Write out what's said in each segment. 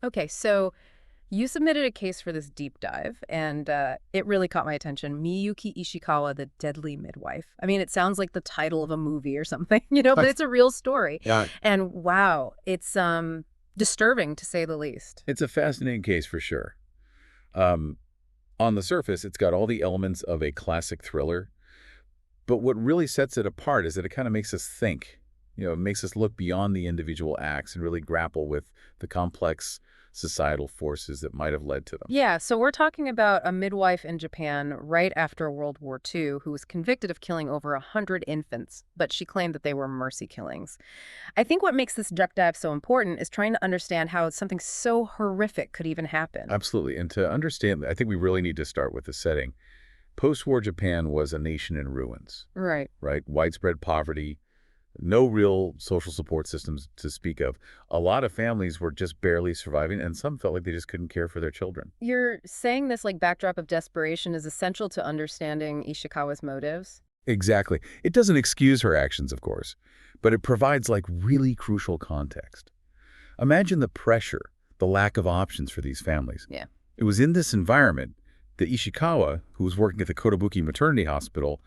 Okay, so you submitted a case for this deep dive, and it really caught my attention. Miyuki Ishikawa, the deadly midwife. I mean, it sounds like the title of a movie or something, but it's a real story. Yeah, And wow, it's disturbing to say the least. it's a fascinating case for sure. Um, on the surface, it's got all the elements of a classic thriller, but what really sets it apart is that it kind of makes us think. It makes us look beyond the individual acts and really grapple with the complex societal forces that might have led to them. Yeah, so we're talking about a midwife in Japan right after World War II who was convicted of killing over 100 infants, but she claimed that they were mercy killings. I think what makes this deep dive so important is trying to understand how something so horrific could even happen. Absolutely. And to understand, I think we really need to start with the setting. Post-war Japan was a nation in ruins, Right. right? Widespread poverty, no real social support systems to speak of. A lot of families were just barely surviving, and some felt like they just couldn't care for their children. You're saying this like backdrop of desperation is essential to understanding Ishikawa's motives? Exactly. It doesn't excuse her actions, of course, but it provides like really crucial context. Imagine the pressure, the lack of options for these families. Yeah. It was in this environment that Ishikawa, who was working at the Kotobuki Maternity Hospital,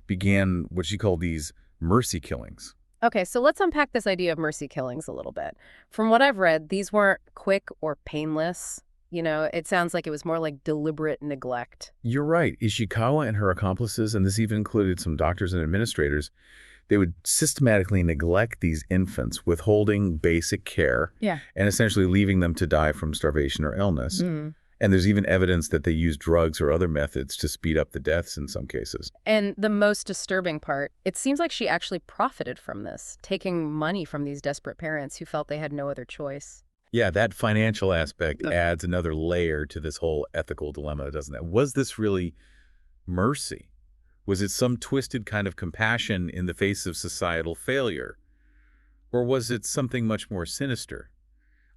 began what she called these mercy killings. Okay, so let's unpack this idea of mercy killings a little bit. From what I've read, these weren't quick or painless. It sounds like it was more like deliberate neglect. You're right. Ishikawa and her accomplices, and this even included some doctors and administrators, they would systematically neglect these infants, withholding basic care Yeah. and essentially leaving them to die from starvation or illness. Mm. And there's even evidence that they used drugs or other methods to speed up the deaths in some cases. And the most disturbing part, it seems like she actually profited from this, taking money from these desperate parents who felt they had no other choice. Yeah, that financial aspect adds another layer to this whole ethical dilemma, doesn't it? Was this really mercy? Was it some twisted kind of compassion in the face of societal failure? Or was it something much more sinister?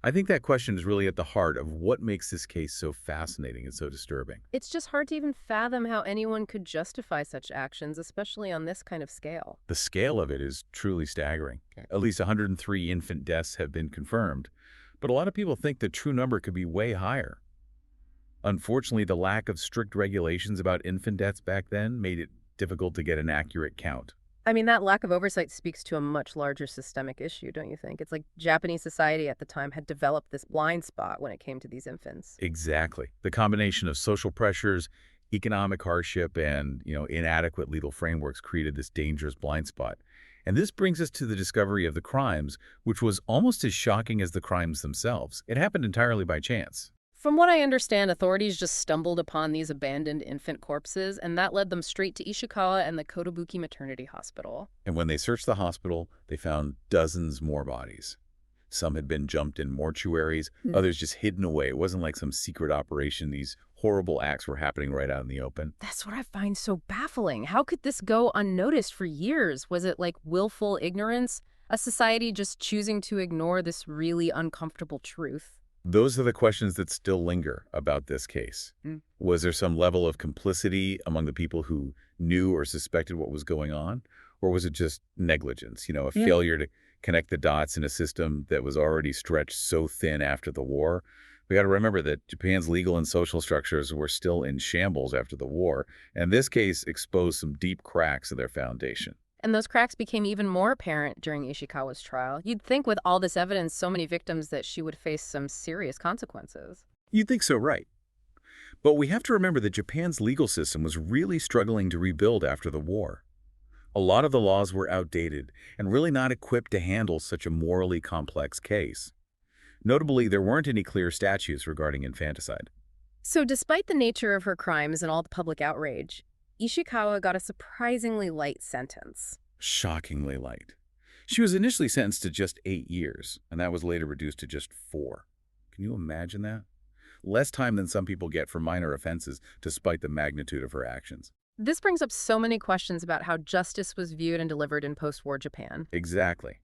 I think that question is really at the heart of what makes this case so fascinating and so disturbing. It's just hard to even fathom how anyone could justify such actions, especially on this kind of scale. The scale of it is truly staggering. Okay. At least 103 infant deaths have been confirmed, but a lot of people think the true number could be way higher. Unfortunately, the lack of strict regulations about infant deaths back then made it difficult to get an accurate count. I mean, that lack of oversight speaks to a much larger systemic issue, don't you think? It's like Japanese society at the time had developed this blind spot when it came to these infants. Exactly. The combination of social pressures, economic hardship, and inadequate legal frameworks created this dangerous blind spot. And this brings us to the discovery of the crimes, which was almost as shocking as the crimes themselves. It happened entirely by chance. From what I understand, authorities just stumbled upon these abandoned infant corpses, and that led them straight to Ishikawa and the Kotobuki Maternity Hospital. And when they searched the hospital, they found dozens more bodies. Some had been jumped in mortuaries, others just hidden away. It wasn't like some secret operation. These horrible acts were happening right out in the open. That's what I find so baffling. How could this go unnoticed for years? Was it like willful ignorance? A society just choosing to ignore this really uncomfortable truth? Those are the questions that still linger about this case. Was there some level of complicity among the people who knew or suspected what was going on? Or was it just negligence, a failure to connect the dots in a system that was already stretched so thin after the war? We got to remember that Japan's legal and social structures were still in shambles after the war, and this case exposed some deep cracks in their foundation. And those cracks became even more apparent during Ishikawa's trial. You'd think with all this evidence, so many victims, that she would face some serious consequences. You'd think so, right? But we have to remember that Japan's legal system was really struggling to rebuild after the war. A lot of the laws were outdated and really not equipped to handle such a morally complex case. Notably, there weren't any clear statutes regarding infanticide. So despite the nature of her crimes and all the public outrage, Ishikawa got a surprisingly light sentence. Shockingly light. She was initially sentenced to just 8 years, and that was later reduced to just 4. Can you imagine that? Less time than some people get for minor offenses, despite the magnitude of her actions. This brings up so many questions about how justice was viewed and delivered in post-war Japan. Exactly.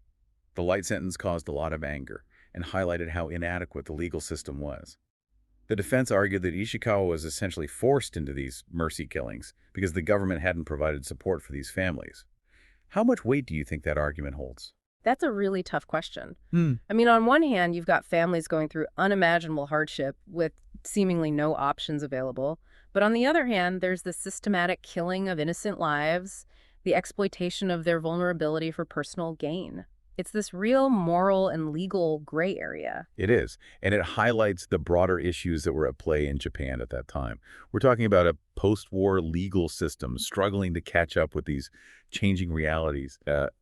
The light sentence caused a lot of anger and highlighted how inadequate the legal system was. The defense argued that Ishikawa was essentially forced into these mercy killings because the government hadn't provided support for these families. How much weight do you think that argument holds? That's a really tough question. Hmm. I mean, on one hand, you've got families going through unimaginable hardship with seemingly no options available. But on the other hand, there's the systematic killing of innocent lives, the exploitation of their vulnerability for personal gain. It's this real moral and legal gray area. It is, and it highlights the broader issues that were at play in Japan at that time. We're talking about a post-war legal system struggling to catch up with these changing realities,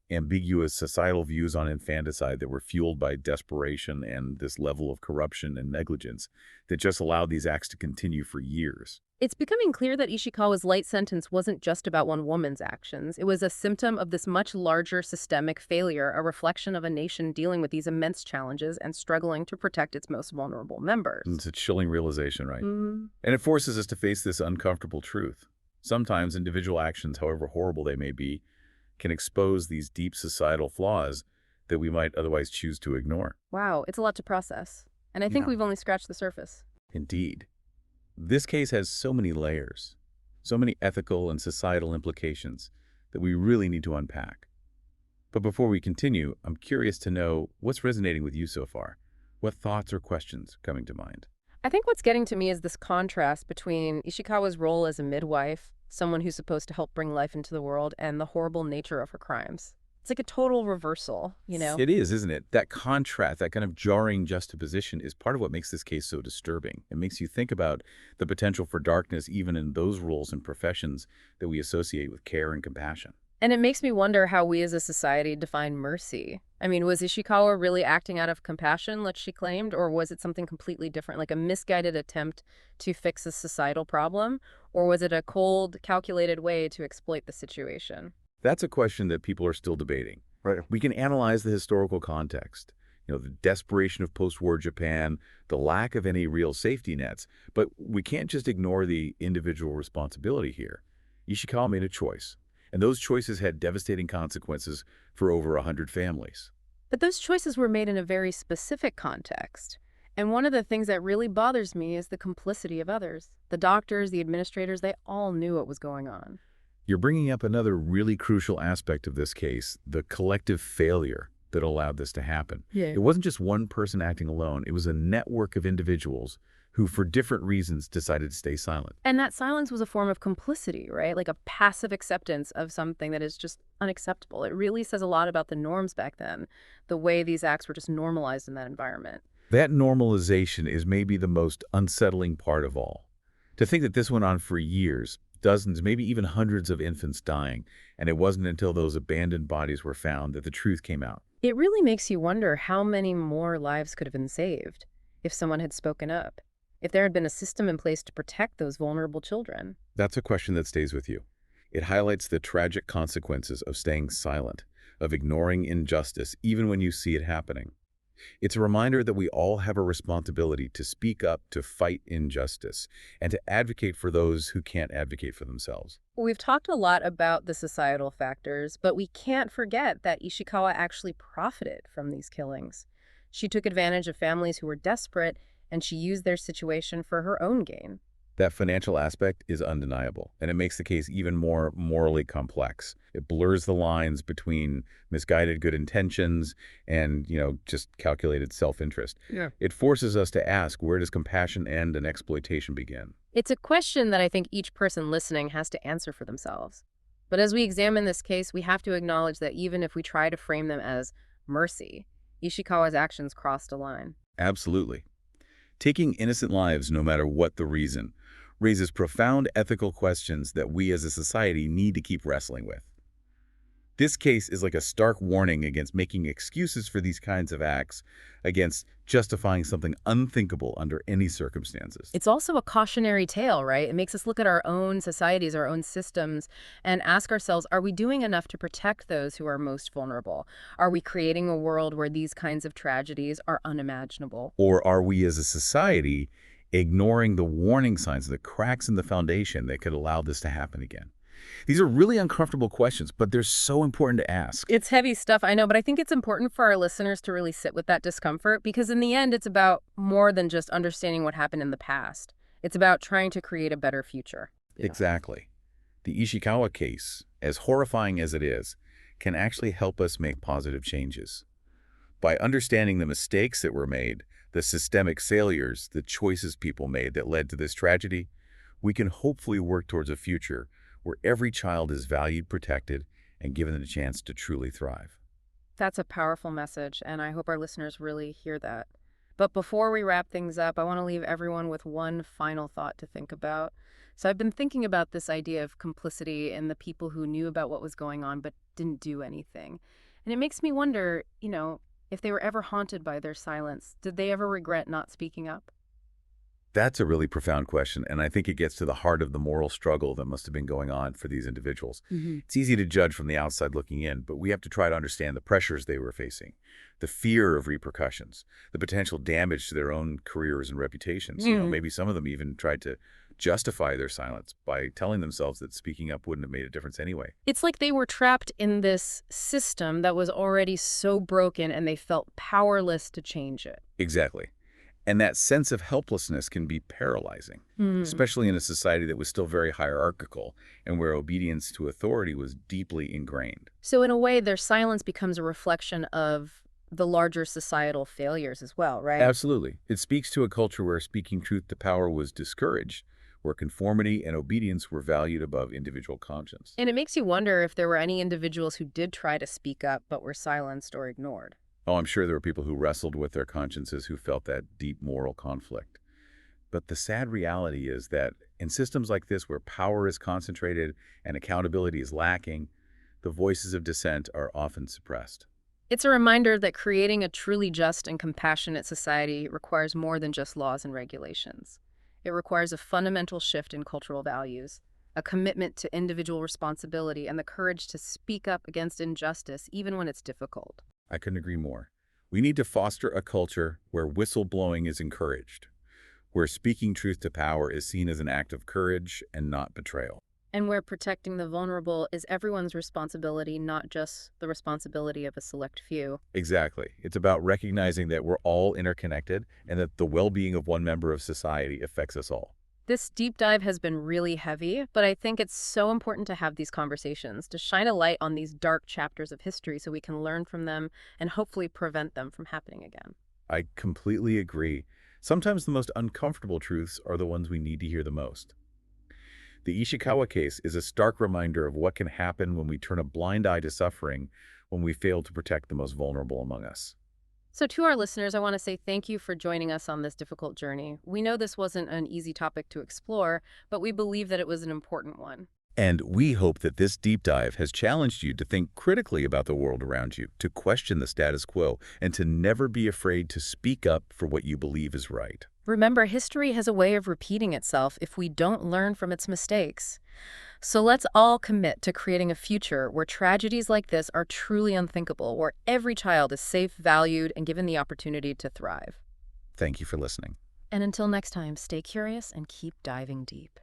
ambiguous societal views on infanticide that were fueled by desperation and this level of corruption and negligence that just allowed these acts to continue for years. It's becoming clear that Ishikawa's light sentence wasn't just about one woman's actions. It was a symptom of this much larger systemic failure, a reflection of a nation dealing with these immense challenges and struggling to protect its most vulnerable members. It's a chilling realization, right? Mm. And it forces us to face this uncomfortable truth. Sometimes individual actions, however horrible they may be, can expose these deep societal flaws that we might otherwise choose to ignore. Wow, it's a lot to process. And I think Yeah. we've only scratched the surface. Indeed. This case has so many layers, so many ethical and societal implications that we really need to unpack. But before we continue, I'm curious to know what's resonating with you so far. What thoughts or questions coming to mind? I think what's getting to me is this contrast between Ishikawa's role as a midwife, someone who's supposed to help bring life into the world, and the horrible nature of her crimes. It's like a total reversal, you know? It is, isn't it? That contrast, that kind of jarring juxtaposition is part of what makes this case so disturbing. It makes you think about the potential for darkness even in those roles and professions that we associate with care and compassion. And it makes me wonder how we as a society define mercy. I mean, was Ishikawa really acting out of compassion, like she claimed, or was it something completely different, like a misguided attempt to fix a societal problem? Or was it a cold, calculated way to exploit the situation? That's a question that people are still debating. Right. We can analyze the historical context, the desperation of post-war Japan, the lack of any real safety nets, but we can't just ignore the individual responsibility here. Ishikawa made a choice, and those choices had devastating consequences for over 100 families. But those choices were made in a very specific context. And one of the things that really bothers me is the complicity of others. The doctors, the administrators, they all knew what was going on. You're bringing up another really crucial aspect of this case, the collective failure that allowed this to happen. Yeah. It wasn't just one person acting alone. It was a network of individuals who, for different reasons, decided to stay silent. And that silence was a form of complicity, right? Like a passive acceptance of something that is just unacceptable. It really says a lot about the norms back then, the way these acts were just normalized in that environment. That normalization is maybe the most unsettling part of all. To think that this went on for years, dozens, maybe even hundreds of infants dying, and it wasn't until those abandoned bodies were found that the truth came out. It really makes you wonder how many more lives could have been saved if someone had spoken up, if there had been a system in place to protect those vulnerable children. That's a question that stays with you. It highlights the tragic consequences of staying silent, of ignoring injustice, even when you see it happening. It's a reminder that we all have a responsibility to speak up, to fight injustice, and to advocate for those who can't advocate for themselves. We've talked a lot about the societal factors, but we can't forget that Ishikawa actually profited from these killings. She took advantage of families who were desperate, and she used their situation for her own gain. That financial aspect is undeniable, and it makes the case even more morally complex. It blurs the lines between misguided good intentions and, just calculated self-interest. Yeah. It forces us to ask, where does compassion end and exploitation begin? It's a question that I think each person listening has to answer for themselves. But as we examine this case, we have to acknowledge that even if we try to frame them as mercy, Ishikawa's actions crossed a line. Absolutely. Taking innocent lives, no matter what the reason, raises profound ethical questions that we as a society need to keep wrestling with. This case is like a stark warning against making excuses for these kinds of acts, against justifying something unthinkable under any circumstances. It's also a cautionary tale, right? It makes us look at our own societies, our own systems, and ask ourselves, are we doing enough to protect those who are most vulnerable? Are we creating a world where these kinds of tragedies are unimaginable? Or are we as a society ignoring the warning signs, the cracks in the foundation that could allow this to happen again? These are really uncomfortable questions, but they're so important to ask. It's heavy stuff, I know, but I think it's important for our listeners to really sit with that discomfort because in the end, it's about more than just understanding what happened in the past. It's about trying to create a better future. Exactly. The Ishikawa case, as horrifying as it is, can actually help us make positive changes. By understanding the mistakes that were made, the systemic failures, the choices people made that led to this tragedy, we can hopefully work towards a future where every child is valued, protected, and given the chance to truly thrive. That's a powerful message, and I hope our listeners really hear that. But before we wrap things up, I want to leave everyone with one final thought to think about. So I've been thinking about this idea of complicity and the people who knew about what was going on but didn't do anything. And it makes me wonder, if they were ever haunted by their silence, did they ever regret not speaking up? That's a really profound question, and I think it gets to the heart of the moral struggle that must have been going on for these individuals. It's easy to judge from the outside looking in, but we have to try to understand the pressures they were facing, the fear of repercussions, the potential damage to their own careers and reputations. Maybe some of them even tried to justify their silence by telling themselves that speaking up wouldn't have made a difference anyway. It's like they were trapped in this system that was already so broken and they felt powerless to change it. Exactly. And that sense of helplessness can be paralyzing, especially in a society that was still very hierarchical and where obedience to authority was deeply ingrained. So in a way, their silence becomes a reflection of the larger societal failures as well, right? Absolutely. It speaks to a culture where speaking truth to power was discouraged, where conformity and obedience were valued above individual conscience. And it makes you wonder if there were any individuals who did try to speak up but were silenced or ignored. Oh, I'm sure there were people who wrestled with their consciences who felt that deep moral conflict. But the sad reality is that in systems like this where power is concentrated and accountability is lacking, the voices of dissent are often suppressed. It's a reminder that creating a truly just and compassionate society requires more than just laws and regulations. It requires a fundamental shift in cultural values, a commitment to individual responsibility, and the courage to speak up against injustice even when it's difficult. I couldn't agree more. We need to foster a culture where whistleblowing is encouraged, where speaking truth to power is seen as an act of courage and not betrayal. And where protecting the vulnerable is everyone's responsibility, not just the responsibility of a select few. Exactly. It's about recognizing that we're all interconnected and that the well-being of one member of society affects us all. This deep dive has been really heavy, but I think it's so important to have these conversations, to shine a light on these dark chapters of history so we can learn from them and hopefully prevent them from happening again. I completely agree. Sometimes the most uncomfortable truths are the ones we need to hear the most. The Ishikawa case is a stark reminder of what can happen when we turn a blind eye to suffering, when we fail to protect the most vulnerable among us. So to our listeners, I want to say thank you for joining us on this difficult journey. We know this wasn't an easy topic to explore, but we believe that it was an important one. And we hope that this deep dive has challenged you to think critically about the world around you, to question the status quo, and to never be afraid to speak up for what you believe is right. Remember, history has a way of repeating itself if we don't learn from its mistakes. So let's all commit to creating a future where tragedies like this are truly unthinkable, where every child is safe, valued, and given the opportunity to thrive. Thank you for listening. And until next time, stay curious and keep diving deep.